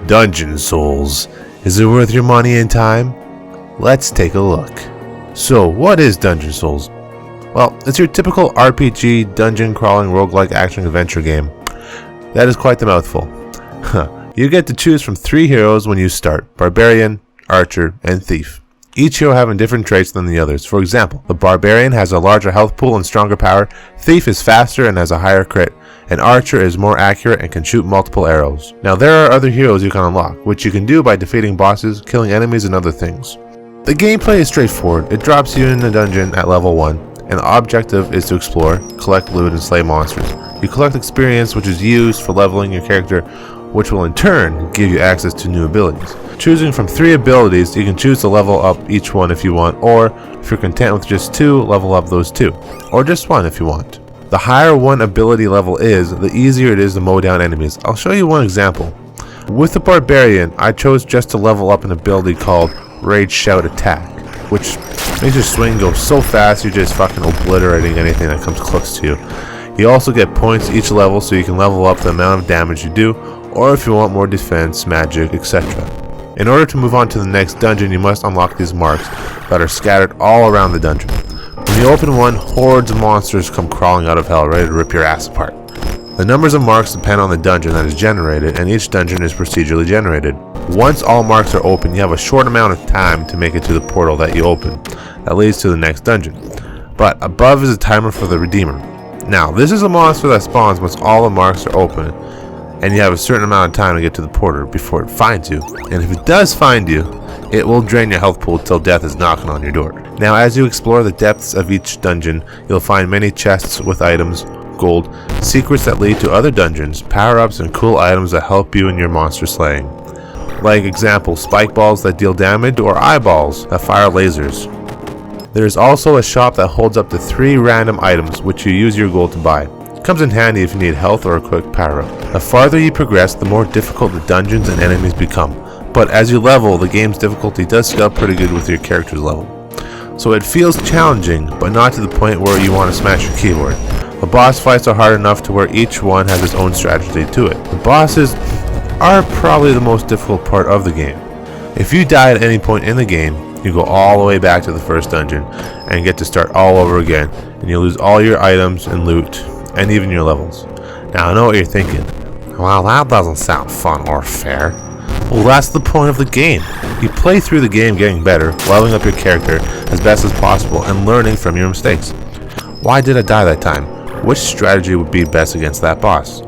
Dungeon Souls. Is it worth your money and time? Let's take a look. So, what is Dungeon Souls? Well, it's your typical RPG, dungeon crawling, roguelike action adventure game. That is quite the mouthful. You get to choose from 3 heroes when you start: Barbarian, Archer, and Thief. Each hero having different traits than the others. For example, the Barbarian has a larger health pool and stronger power, Thief is faster and has a higher crit, and Archer is more accurate and can shoot multiple arrows. Now there are other heroes you can unlock, which you can do by defeating bosses, killing enemies, and other things. The gameplay is straightforward. It drops you in the dungeon at level 1, and the objective is to explore, collect loot, and slay monsters. You collect experience, which is used for leveling your character, which will in turn give you access to new abilities. Choosing from 3 abilities, you can choose to level up each one if you want, or if you're content with just 2, level up those 2, or just 1 if you want. The higher one ability level is, the easier it is to mow down enemies. I'll show you one example. With the Barbarian, I chose just to level up an ability called Rage Shout Attack, which makes your swing go so fast you're just fucking obliterating anything that comes close to you. You also get points each level, so you can level up the amount of damage you do, or if you want more defense, magic, etc. In order to move on to the next dungeon, you must unlock these marks that are scattered all around the dungeon. When you open one, hordes of monsters come crawling out of hell, ready to rip your ass apart. The numbers of marks depend on the dungeon that is generated, and each dungeon is procedurally generated. Once all marks are open, you have a short amount of time to make it to the portal that you open, that leads to the next dungeon. But above is a timer for the Redeemer. Now, this is a monster that spawns once all the marks are open, and you have a certain amount of time to get to the portal before it finds you. And if it does find you, it will drain your health pool till death is knocking on your door. Now, as you explore the depths of each dungeon, you'll find many chests with items, gold, secrets that lead to other dungeons, power-ups, and cool items that help you in your monster slaying. Like example, spike balls that deal damage, or eyeballs that fire lasers. There is also a shop that holds up to 3 random items, which you use your gold to buy. It comes in handy if you need health or a quick power-up. The farther you progress, the more difficult the dungeons and enemies become. But as you level, the game's difficulty does scale pretty good with your character's level. So it feels challenging, but not to the point where you want to smash your keyboard. The boss fights are hard enough to where each one has its own strategy to it. The bosses are probably the most difficult part of the game. If you die at any point in the game, you go all the way back to the first dungeon and get to start all over again, and you lose all your items and loot, and even your levels. Now I know what you're thinking. Well, that doesn't sound fun or fair. Well, that's the point of the game. You play through the game getting better, leveling up your character as best as possible, and learning from your mistakes. Why did I die that time? Which strategy would be best against that boss?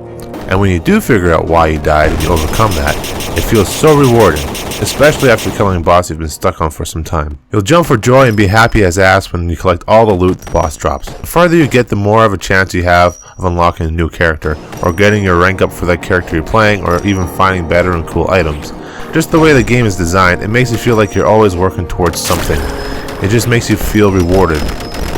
And when you do figure out why you died and you overcome that, it feels so rewarding, especially after killing a boss you've been stuck on for some time. You'll jump for joy and be happy as ass when you collect all the loot the boss drops. The farther you get, the more of a chance you have of unlocking a new character, or getting your rank up for that character you're playing, or even finding better and cool items. Just the way the game is designed, it makes you feel like you're always working towards something. It just makes you feel rewarded.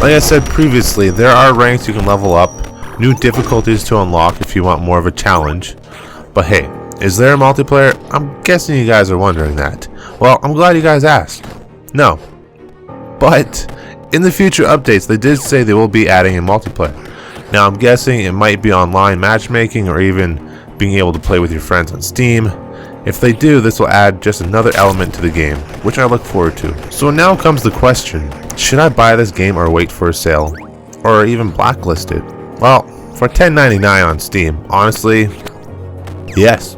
Like I said previously, there are ranks you can level up, new difficulties to unlock if you want more of a challenge. But hey, is there a multiplayer? I'm guessing you guys are wondering that. Well, I'm glad you guys asked. No. But in the future updates, they did say they will be adding a multiplayer. Now I'm guessing it might be online matchmaking, or even being able to play with your friends on Steam. If they do, this will add just another element to the game, which I look forward to. So now comes the question, should I buy this game or wait for a sale? Or even blacklist it? Well, for $10.99 on Steam, honestly, yes.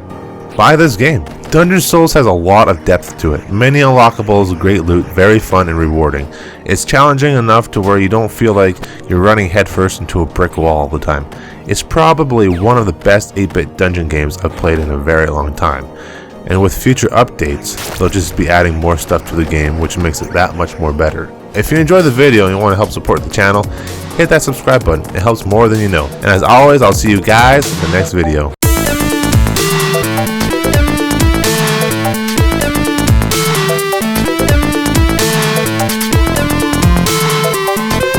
Buy this game. Dungeon Souls has a lot of depth to it. Many unlockables, great loot, very fun and rewarding. It's challenging enough to where you don't feel like you're running headfirst into a brick wall all the time. It's probably one of the best 8-bit dungeon games I've played in a very long time. And with future updates, they'll just be adding more stuff to the game, which makes it that much more better. If you enjoyed the video and you want to help support the channel, hit that subscribe button. It helps more than you know. And as always, I'll see you guys in the next video.